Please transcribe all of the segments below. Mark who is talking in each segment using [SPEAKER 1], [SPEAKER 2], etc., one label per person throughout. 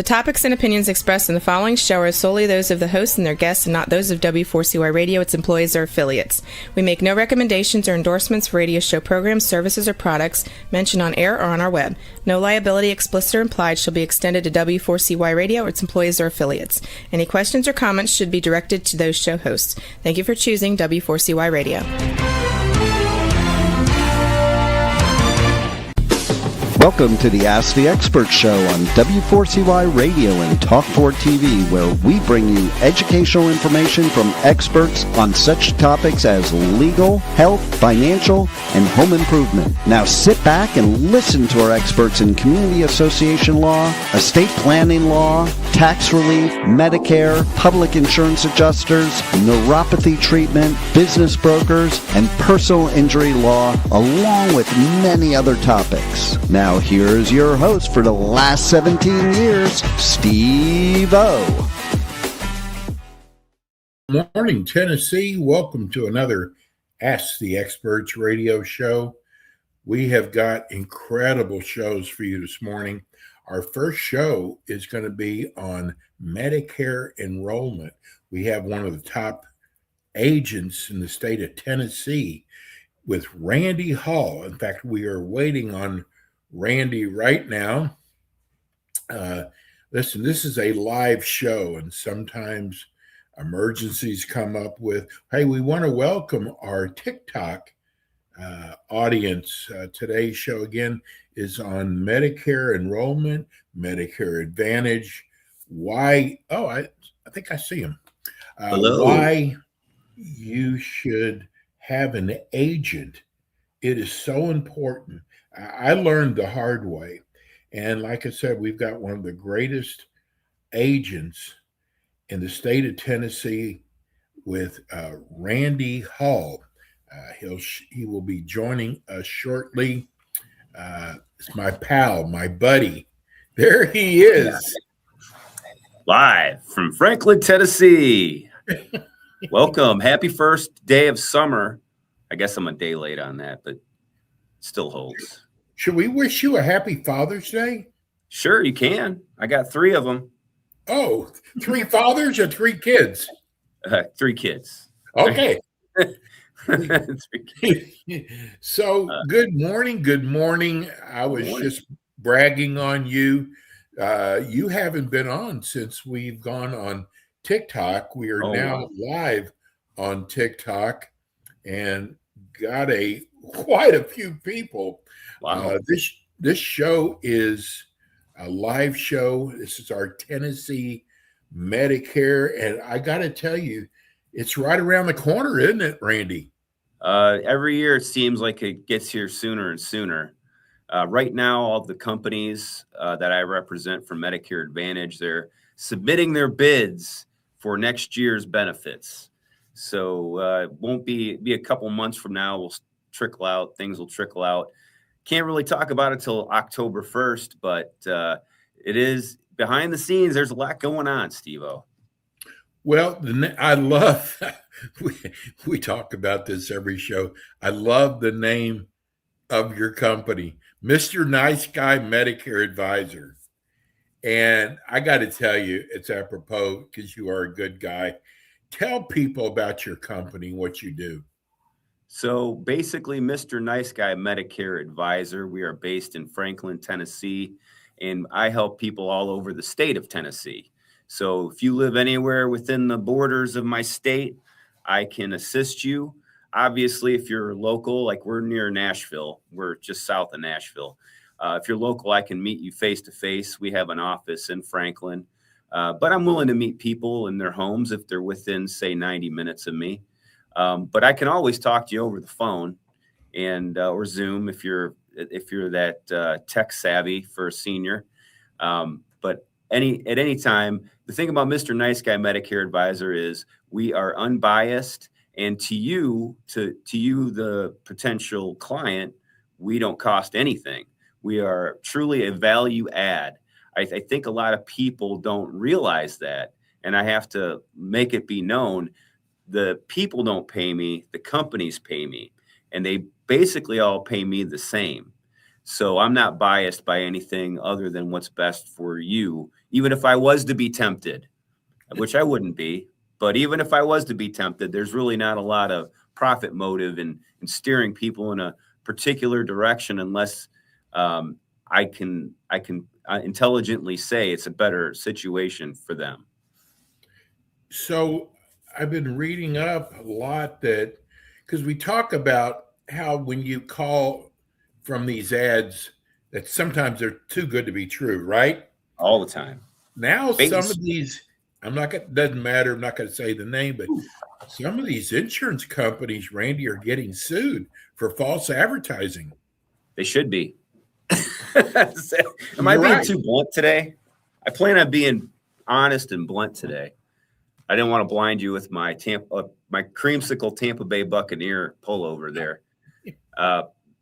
[SPEAKER 1] topics and opinions expressed in the following show are solely those of the hosts and their guests and not those of W4CY Radio, its employees, or affiliates. We make no recommendations or endorsements for radio show programs, services, or products mentioned on air or on our web. No liability, explicit or implied, shall be extended to W4CY Radio or its employees or affiliates. Any questions or comments should be directed to those show hosts. Thank you for choosing W4CY Radio.
[SPEAKER 2] Welcome to the Ask the Expert Show on W4CY Radio and Talk4 TV, where we bring you educational information from experts on such topics as legal, health, financial, and home improvement. Now sit back and listen to our experts in community association law, estate planning law, tax relief, Medicare, public insurance adjusters, neuropathy treatment, business brokers, and personal injury law, along with many other topics. Now here's your host for the last 17 years, Steve-O.
[SPEAKER 3] Good morning, Tennessee. Welcome to another Ask the Experts radio show. We have got incredible shows for you this morning. Our first show is going to be on Medicare enrollment. We have one of the top agents in the state of Tennessee with Randy Hall. In fact, we are waiting on Randy right now. Listen, this is a live show, and sometimes emergencies come up with, hey, we want to welcome our TikTok audience. Today's show, again, is on Medicare enrollment, Medicare Advantage. Why? Oh, I think I see him.
[SPEAKER 4] Hello.
[SPEAKER 3] Why you should have an agent. It is so important. I learned the hard way. And like I said, we've got one of the greatest agents in the state of Tennessee with Randy Hall. He will be joining us shortly. It's my pal, my buddy. There he is.
[SPEAKER 4] Live from Franklin, Tennessee. Welcome. Happy first day of summer. I guess I'm a day late on that, but still holds.
[SPEAKER 3] Should we wish you a happy Father's Day?
[SPEAKER 4] Sure, you can. I got 3 of them.
[SPEAKER 3] Oh, 3 fathers or 3 kids?
[SPEAKER 4] 3 kids.
[SPEAKER 3] Okay.
[SPEAKER 4] 3 kids.
[SPEAKER 3] So good morning. Good morning. I was just bragging on you. You haven't been on since we've gone on TikTok. We are now live on TikTok and got quite a few people.
[SPEAKER 4] Wow.
[SPEAKER 3] This show is a live show. This is our Tennessee Medicare, and I got to tell you, it's right around the corner, isn't it, Randy?
[SPEAKER 4] Every year it seems like it gets here sooner and sooner. Right now, all the companies that I represent for Medicare Advantage, they're submitting their bids for next year's benefits. So it won't be a couple months from now. Things will trickle out. Can't really talk about it till October 1st, but it is behind the scenes. There's a lot going on, Steve-O.
[SPEAKER 3] Well, I love, we talk about this every show. I love the name of your company, Mr. Nice Guy Medicare Advisor. And I got to tell you, it's apropos because you are a good guy. Tell people about your company, what you do.
[SPEAKER 4] So basically, Mr. Nice Guy Medicare Advisor, we are based in Franklin, Tennessee, and I help people all over the state of Tennessee. So if you live anywhere within the borders of my state, I can assist you. Obviously, if you're local, like we're near Nashville, we're just south of Nashville. If you're local, I can meet you face to face. We have an office in Franklin, but I'm willing to meet people in their homes if they're within, say, 90 minutes of me. But I can always talk to you over the phone and or Zoom if you're that tech savvy for a senior. But at any time, the thing about Mr. Nice Guy Medicare Advisor is we are unbiased, and to you, the potential client, we don't cost anything. We are truly a value add. I think a lot of people don't realize that, and I have to make it be known. The people don't pay me, the companies pay me, and they basically all pay me the same. So I'm not biased by anything other than what's best for you. Even if I was to be tempted, which I wouldn't be, but even if I was to be tempted, there's really not a lot of profit motive in steering people in a particular direction unless I can intelligently say it's a better situation for them.
[SPEAKER 3] So I've been reading up a lot that, because we talk about how when you call from these ads, that sometimes they're too good to be true, right?
[SPEAKER 4] All the time.
[SPEAKER 3] Now, some of these, doesn't matter, I'm not going to say the name, but some of these insurance companies, Randy, are getting sued for false advertising.
[SPEAKER 4] They should be. Am I being too blunt today? I plan on being honest and blunt today. I didn't want to blind you with my my creamsicle Tampa Bay Buccaneer pullover there.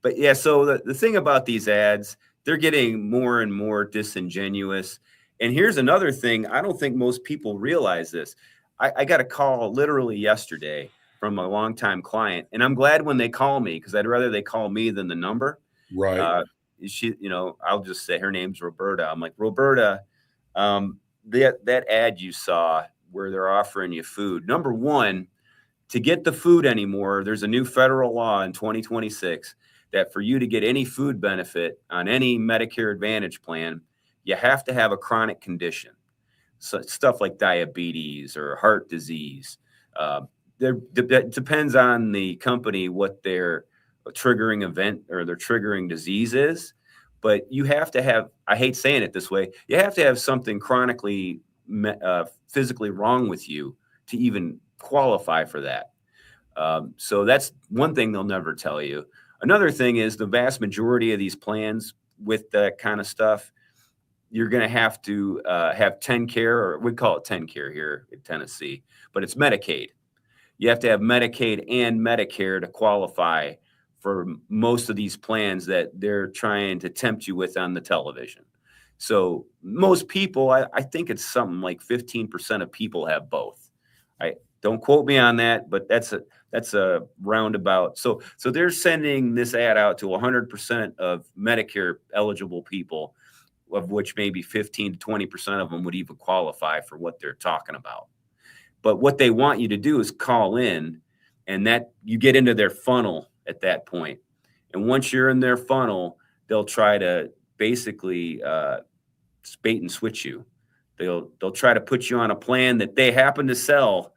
[SPEAKER 4] But yeah, so the thing about these ads, they're getting more and more disingenuous. And here's another thing. I don't think most people realize this. I got a call literally yesterday from a longtime client, and I'm glad when they call me because I'd rather they call me than the number.
[SPEAKER 3] Right.
[SPEAKER 4] She, I'll just say her name's Roberta. I'm like, Roberta, that ad you saw where they're offering you food. Number one, to get the food anymore, there's a new federal law in 2026 that for you to get any food benefit on any Medicare Advantage plan, you have to have a chronic condition. So stuff like diabetes or heart disease. That depends on the company, what their triggering event or their triggering disease is. But you have to have, I hate saying it this way, you have to have something chronically physically wrong with you to even qualify for that. So that's one thing they'll never tell you. Another thing is the vast majority of these plans with that kind of stuff, you're going to have 10 care, or we call it 10 care here in Tennessee, but it's Medicaid. You have to have Medicaid and Medicare to qualify for most of these plans that they're trying to tempt you with on the television. So most people, I think it's something like 15% of people have both. I don't quote me on that, but that's a roundabout. So they're sending this ad out to 100% of Medicare eligible people, of which maybe 15 to 20% of them would even qualify for what they're talking about. But what they want you to do is call in, and that you get into their funnel at that point. And once you're in their funnel, they'll try to basically bait and switch you. They'll try to put you on a plan that they happen to sell.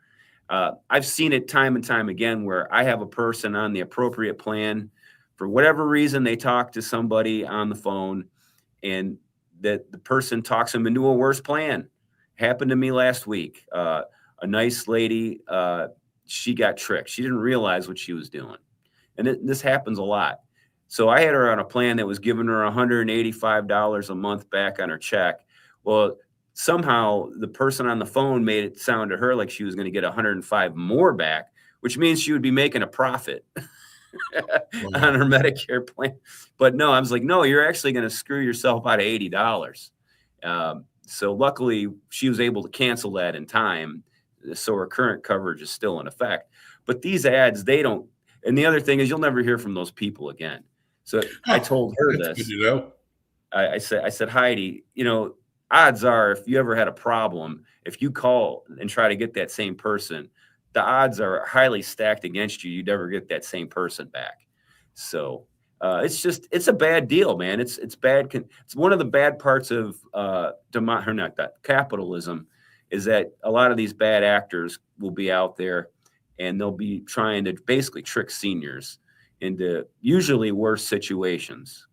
[SPEAKER 4] I've seen it time and time again where I have a person on the appropriate plan. For whatever reason, they talk to somebody on the phone, and that the person talks them into a worse plan. Happened to me last week. A nice lady, she got tricked. She didn't realize what she was doing. And this happens a lot. So I had her on a plan that was giving her $185 a month back on her check. Well, somehow the person on the phone made it sound to her like she was going to get 105 more back, which means she would be making a profit on her Medicare plan. But no, I was like, no, you're actually going to screw yourself out of $80. So luckily she was able to cancel that in time. So her current coverage is still in effect. But these ads, they don't. And the other thing is you'll never hear from those people again. So I told her this. I said, Heidi, odds are if you ever had a problem, if you call and try to get that same person, the odds are highly stacked against you. You'd never get that same person back. So it's a bad deal, man. It's bad. It's one of the bad parts of capitalism is that a lot of these bad actors will be out there and they'll be trying to basically trick seniors into usually worse situations.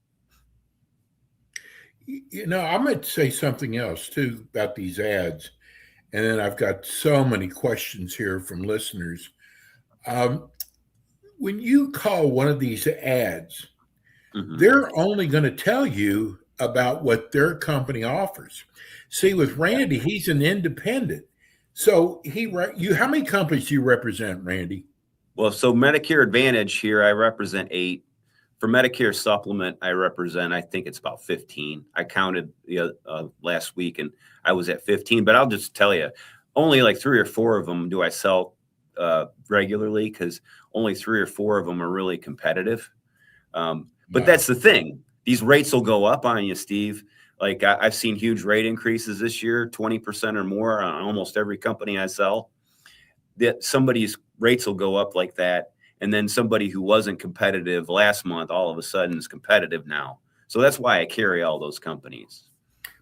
[SPEAKER 3] I'm going to say something else too about these ads. And then I've got so many questions here from listeners. When you call one of these ads, they're only going to tell you about what their company offers. See, with Randy, he's an independent. So how many companies do you represent, Randy?
[SPEAKER 4] Well, so Medicare Advantage here, I represent 8. For Medicare Supplement, I represent, I think it's about 15. I counted last week and I was at 15, but I'll just tell you, only like 3 or 4 of them do I sell regularly because only 3 or 4 of them are really competitive. But that's the thing. these rates will go up on you, Steve. Like I've seen huge rate increases this year, 20% or more on almost every company I sell. That somebody's rates will go up like that. And then somebody who wasn't competitive last month, all of a sudden is competitive now. So that's why I carry all those companies.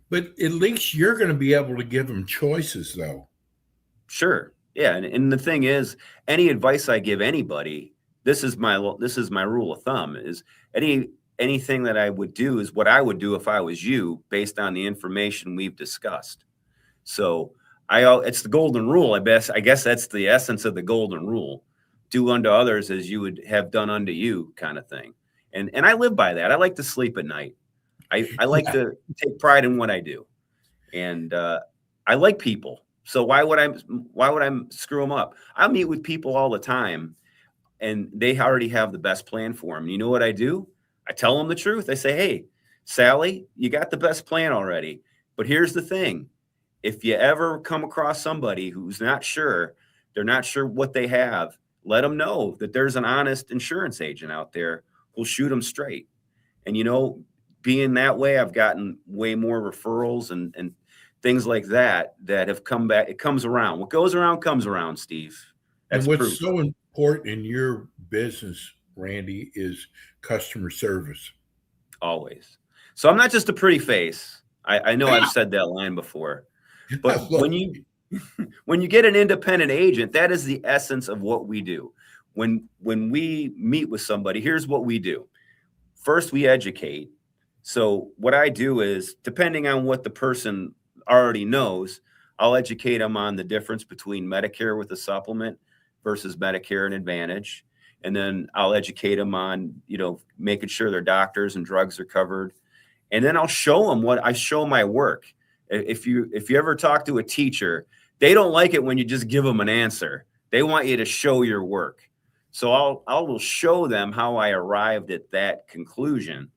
[SPEAKER 3] But at least you're going to be able to give them choices, though.
[SPEAKER 4] Sure. Yeah. And the thing is, any advice I give anybody, this is my rule of thumb, is anything that I would do is what I would do if I was you, based on the information we've discussed. So it's the golden rule. I guess that's the essence of the golden rule. Do unto others as you would have done unto you, kind of thing. And I live by that. I like to sleep at night. I like to take pride in what I do. And I like people. So why would I screw them up? I meet with people all the time, and they already have the best plan for them. You know what I do? I tell them the truth. I say, hey, Sally, you got the best plan already. But here's the thing. If you ever come across somebody who's not sure, they're not sure what they have, let them know that there's an honest insurance agent out there who'll shoot them straight. And, being that way, I've gotten way more referrals and things like that have come back. It comes around. What goes around comes around, Steve. That's
[SPEAKER 3] and what's
[SPEAKER 4] proof.
[SPEAKER 3] so important in your business, Randy, is customer service.
[SPEAKER 4] Always. So I'm not just a pretty face. I know I've said that line before, but when you get an independent agent, that is the essence of what we do. When we meet with somebody, here's what we do. First, we educate. So what I do is, depending on what the person already knows, I'll educate them on the difference between Medicare with a supplement versus Medicare and Advantage. And then I'll educate them on, making sure their doctors and drugs are covered. And then I'll show them I show my work. If you ever talk to a teacher, they don't like it when you just give them an answer. They want you to show your work. So I will show them how I arrived at that conclusion.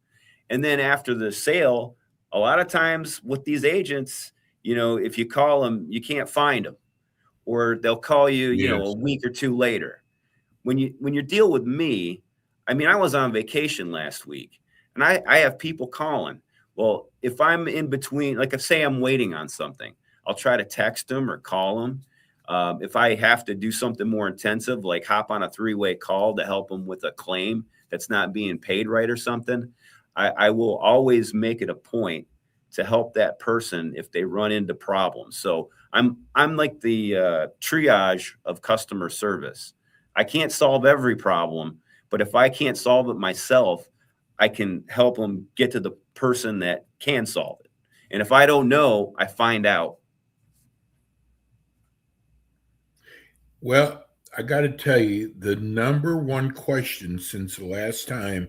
[SPEAKER 4] And then after the sale, a lot of times with these agents, if you call them, you can't find them, or they'll call you, a week or two later. When you deal with me, I was on vacation last week, and I have people calling. Well, if I'm in between, like if say I'm waiting on something, I'll try to text them or call them. If I have to do something more intensive, like hop on a 3-way call to help them with a claim that's not being paid right or something, I will always make it a point to help that person if they run into problems. So I'm like the triage of customer service. I can't solve every problem, but if I can't solve it myself, I can help them get to the person that can solve it. And if I don't know, I find out.
[SPEAKER 3] Well, I got to tell you, the number one question since the last time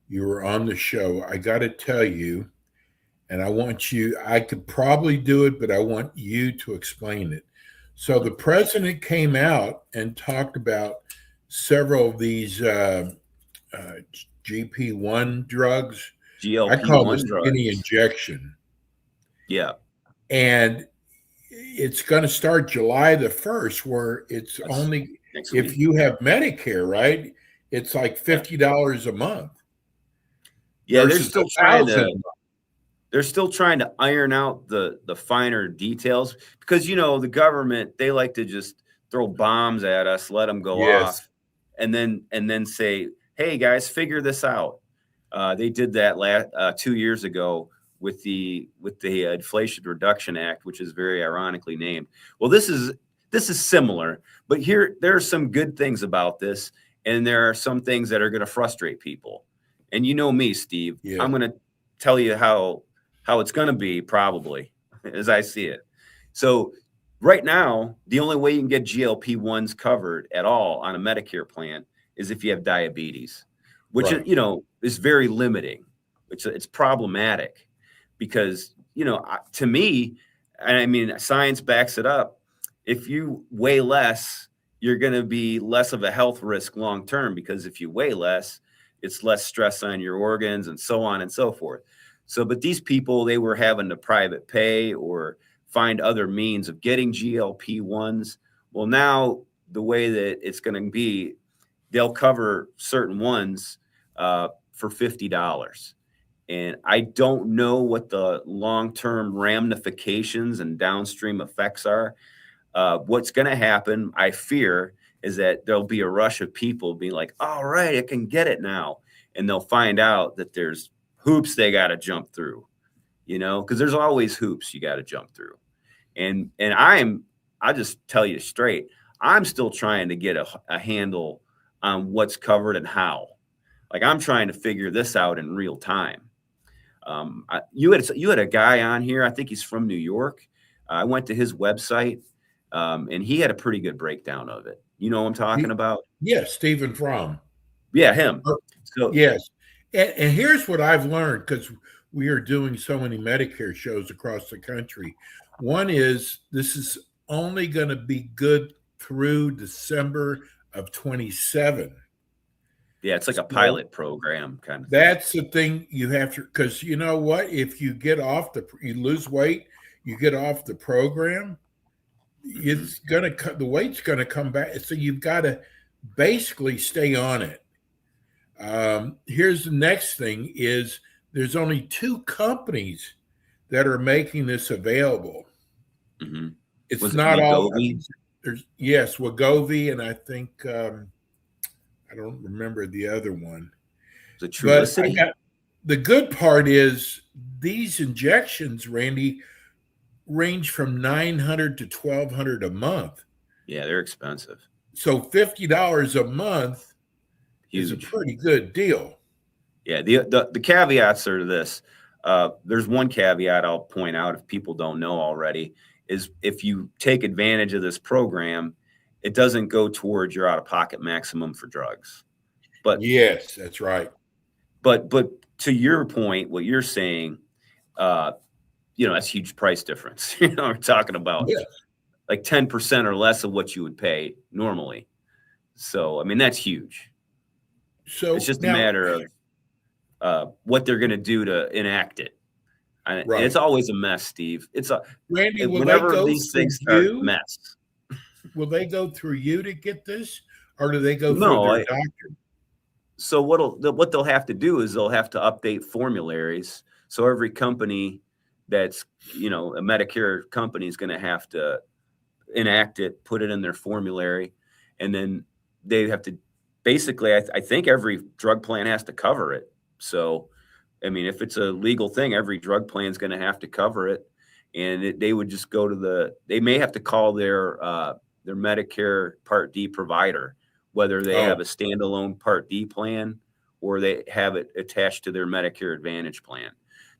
[SPEAKER 3] you were on the show, I got to tell you, and I could probably do it, but I want you to explain it. So the president came out and talked about several of these GP1 drugs.
[SPEAKER 4] GLP-1
[SPEAKER 3] I call it
[SPEAKER 4] drugs.
[SPEAKER 3] skinny injection.
[SPEAKER 4] Yeah.
[SPEAKER 3] And it's going to start July the 1st, where it's only, if you have Medicare, right? It's like $50 a month.
[SPEAKER 4] Yeah, they're still trying to iron out the finer details, because the government, they like to just throw bombs at us, let them go off, and then say, hey guys, figure this out. They did that 2 years ago with the Inflation Reduction Act, which is very ironically named. Well, this is similar, but there are some good things about this, and there are some things that are going to frustrate people. And you know me, Steve, I'm going to tell you how it's going to be, probably, as I see it. So right now, the only way you can get GLP-1s covered at all on a Medicare plan is if you have diabetes, which, is very limiting. It's problematic because, to me, science backs it up. If you weigh less, you're going to be less of a health risk long term, because if you weigh less, it's less stress on your organs and so on and so forth. So, but these people, they were having to private pay or find other means of getting GLP-1s. Well, now the way that it's going to be, they'll cover certain ones for $50. And I don't know what the long-term ramifications and downstream effects are. What's going to happen, I fear, is that there'll be a rush of people being like, all right, I can get it now. And they'll find out that there's hoops they got to jump through, because there's always hoops you got to jump through. And I'll just tell you straight, I'm still trying to get a handle on what's covered and how. Like, I'm trying to figure this out in real time. You had a guy on here, I think he's from New York. I went to his website, and he had a pretty good breakdown of it. You know what I'm talking about?
[SPEAKER 3] Yes, Stephen Fromm.
[SPEAKER 4] Yeah, him.
[SPEAKER 3] So yes, and here's what I've learned, because we are doing so many Medicare shows across the country. One is this is only going to be good through December of 27.
[SPEAKER 4] Yeah, it's like a pilot program kind of thing.
[SPEAKER 3] That's the thing you have to, because you know what? If you get off you lose weight, you get off the program, it's going to the weight's going to come back. So you've got to basically stay on it. Here's the next thing is there's only 2 companies that are making this available.
[SPEAKER 4] Mm-hmm.
[SPEAKER 3] It's not all. There's Wegovy, and I think I don't remember the other one.
[SPEAKER 4] The Trulicity.
[SPEAKER 3] The good part is these injections, Randy, range from $900 to $1,200 a month.
[SPEAKER 4] Yeah, they're expensive.
[SPEAKER 3] So $50 a month is a pretty good deal.
[SPEAKER 4] Yeah, the caveats are this. There's one caveat I'll point out if people don't know already, is if you take advantage of this program, it doesn't go towards your out-of-pocket maximum for drugs. But
[SPEAKER 3] yes, that's right.
[SPEAKER 4] But to your point, what you're saying, that's huge price difference. We're talking about like 10% or less of what you would pay normally. So, I mean, that's huge. So it's just a matter of what they're going to do to enact it. And it's always a mess, Steve.
[SPEAKER 3] Randy,
[SPEAKER 4] whenever these things start, a mess.
[SPEAKER 3] Will they go through you to get this, or do they go through their doctor?
[SPEAKER 4] So what they'll have to do is they'll have to update formularies. So every company that's a Medicare company is going to have to enact it, put it in their formulary, and then they have to basically. I think every drug plan has to cover it. So, I mean, if it's a legal thing, every drug plan is going to have to cover it, and they would just go to they may have to call their Medicare Part D provider, whether they have a standalone Part D plan or they have it attached to their Medicare Advantage plan.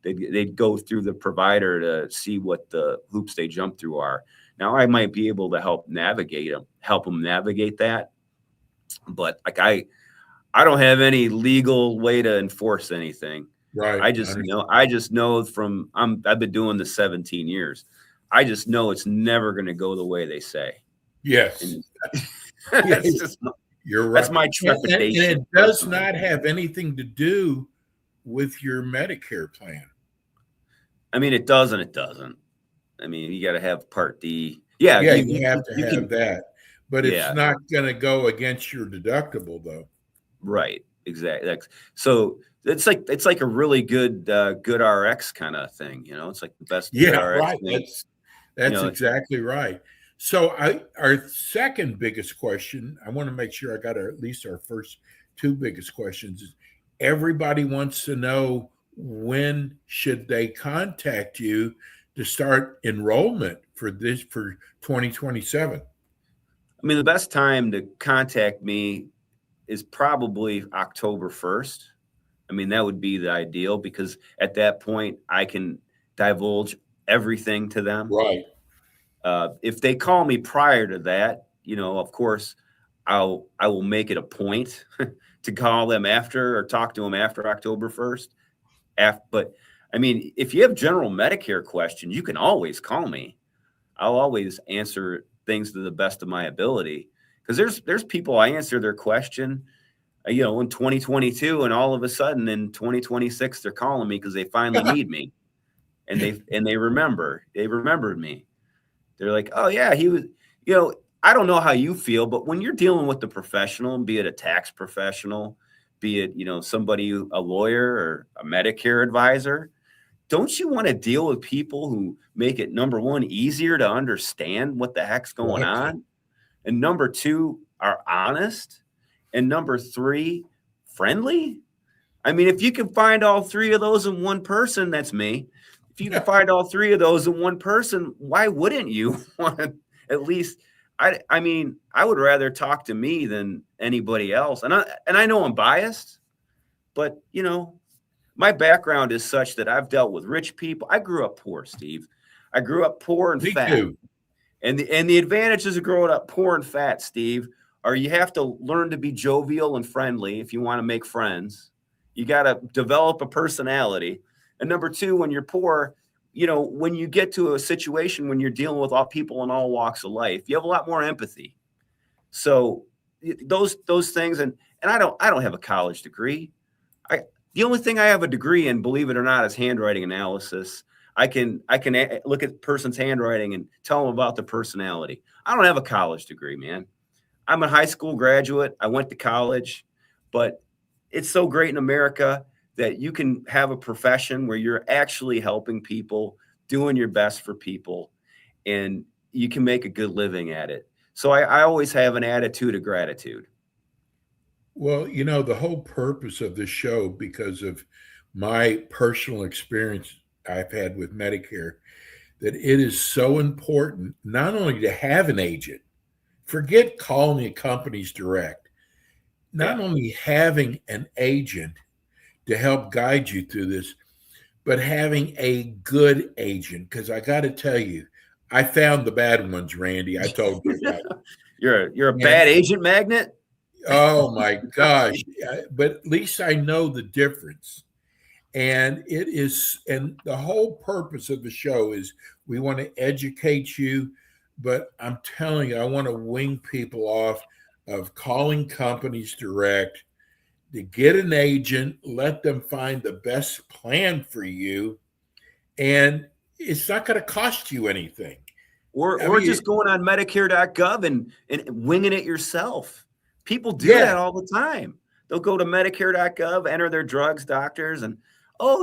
[SPEAKER 4] They'd go through the provider to see what the hoops they jump through are. Now, I might be able to help them navigate that, but like I don't have any legal way to enforce anything.
[SPEAKER 3] Right.
[SPEAKER 4] I just know I've been doing this 17 years. I just know it's never going to go the way they say.
[SPEAKER 3] Yes. You're right.
[SPEAKER 4] That's my trepidation.
[SPEAKER 3] And it does not have anything to do with your Medicare plan.
[SPEAKER 4] I mean, it does and it doesn't. I mean, you got to have Part D.
[SPEAKER 3] You have to have that. But it's not going to go against your deductible, though. Right.
[SPEAKER 4] Exactly. So it's like a really good RX kind of thing. It's like the best.
[SPEAKER 3] Yeah,
[SPEAKER 4] RX
[SPEAKER 3] right.
[SPEAKER 4] thing.
[SPEAKER 3] That's exactly right. So our second biggest question, I want to make sure I got at least our first 2 biggest questions, is everybody wants to know, when should they contact you to start enrollment for 2027?
[SPEAKER 4] I mean, the best time to contact me is probably October 1st. I mean, that would be the ideal, because at that point I can divulge everything to them.
[SPEAKER 3] Right.
[SPEAKER 4] If they call me prior to that, of course, I will make it a point to call them after or talk to them after October 1st. But I mean, if you have general Medicare questions, you can always call me. I'll always answer things to the best of my ability, because there's people I answer their question, in 2022, and all of a sudden in 2026 they're calling me because they finally need me, and they remembered me. They're like, oh yeah, he was, I don't know how you feel, but when you're dealing with the professional, be it a tax professional, be it, somebody, a lawyer or a Medicare advisor. Don't you want to deal with people who make it, number one, easier to understand what the heck's going on? And number two, are honest? And number three, friendly? I mean, if you can find all three of those in one person, that's me. If you can find all three of those in one person, why wouldn't you want to at least, I mean, I would rather talk to me than anybody else. And I know I'm biased, but my background is such that I've dealt with rich people. I grew up poor, Steve. I grew up poor and fat. Too. And the advantages of growing up poor and fat, Steve, are you have to learn to be jovial and friendly if you want to make friends. You got to develop a personality. And number two, when you're poor, when you get to a situation when you're dealing with all people in all walks of life, you have a lot more empathy. So those things, and I don't have a college degree. The only thing I have a degree in, believe it or not, is handwriting analysis. I can look at a person's handwriting and tell them about their personality. I don't have a college degree, man. I'm a high school graduate. I went to college, but it's so great in America that you can have a profession where you're actually helping people, doing your best for people, and you can make a good living at it. So I always have an attitude of gratitude.
[SPEAKER 3] Well, the whole purpose of this show, because of my personal experience I've had with Medicare, that it is so important not only to have an agent, forget calling the companies direct, not only having an agent to help guide you through this, but having a good agent. Because I got to tell you, I found the bad ones, Randy. I told you about it.
[SPEAKER 4] You're a bad agent magnet?
[SPEAKER 3] Oh my gosh. But at least I know the difference. And the whole purpose of the show is we want to educate you, but I'm telling you, I want to wing people off of calling companies direct, to get an agent, let them find the best plan for you, and it's not going to cost you anything.
[SPEAKER 4] Or just going on Medicare.gov and winging it yourself. People do that all the time. They'll go to Medicare.gov, enter their drugs, doctors, and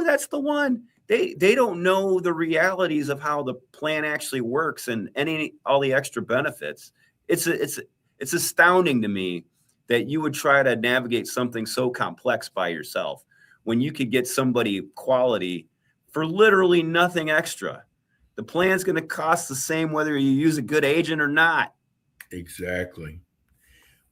[SPEAKER 4] that's the one. They don't know the realities of how the plan actually works and all the extra benefits. It's astounding to me that you would try to navigate something so complex by yourself when you could get somebody quality for literally nothing extra. The plan's going to cost the same whether you use a good agent or not.
[SPEAKER 3] Exactly.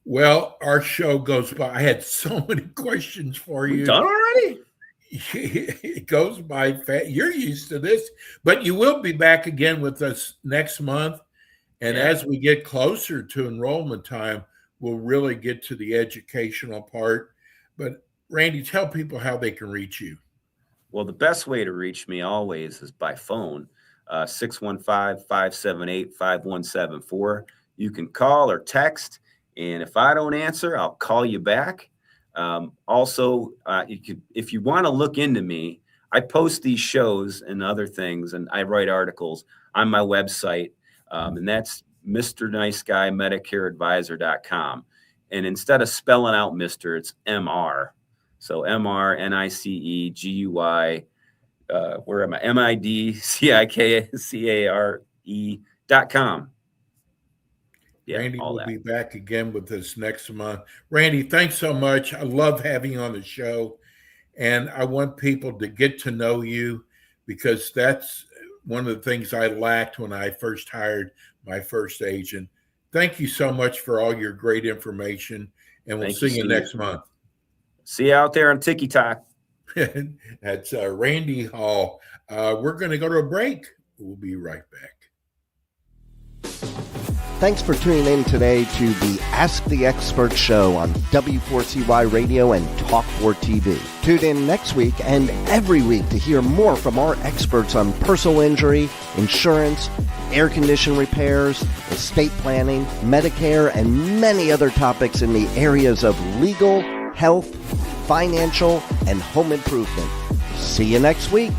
[SPEAKER 3] Well, our show goes by. I had so many questions for you.
[SPEAKER 4] We're done already?
[SPEAKER 3] It goes by fast. You're used to this, but you will be back again with us next month. And as we get closer to enrollment time, we'll really get to the educational part. But Randy, tell people how they can reach you.
[SPEAKER 4] Well, the best way to reach me always is by phone, 615-578-5174. You can call or text, and if I don't answer, I'll call you back. Also, if you want to look into me, I post these shows and other things, and I write articles on my website, and that's Mr. Nice Guy Medicare Advisor.com. And instead of spelling out Mr., it's MR. So MRNICEGUI, where am I? MIDCICARE.com. Yeah,
[SPEAKER 3] Randy will be back again with us next month. Randy, thanks so much. I love having you on the show. And I want people to get to know you, because that's one of the things I lacked when I first hired my first agent. Thank you so much for all your great information. And we'll see you next month.
[SPEAKER 4] See you out there on TikTok.
[SPEAKER 3] That's Randy Hall. We're going to go to a break. We'll be right back.
[SPEAKER 2] Thanks for tuning in today to the Ask the Expert show on W4CY Radio and Talk4 TV. Tune in next week and every week to hear more from our experts on personal injury, insurance, air condition repairs, estate planning, Medicare, and many other topics in the areas of legal, health, financial, and home improvement. See you next week.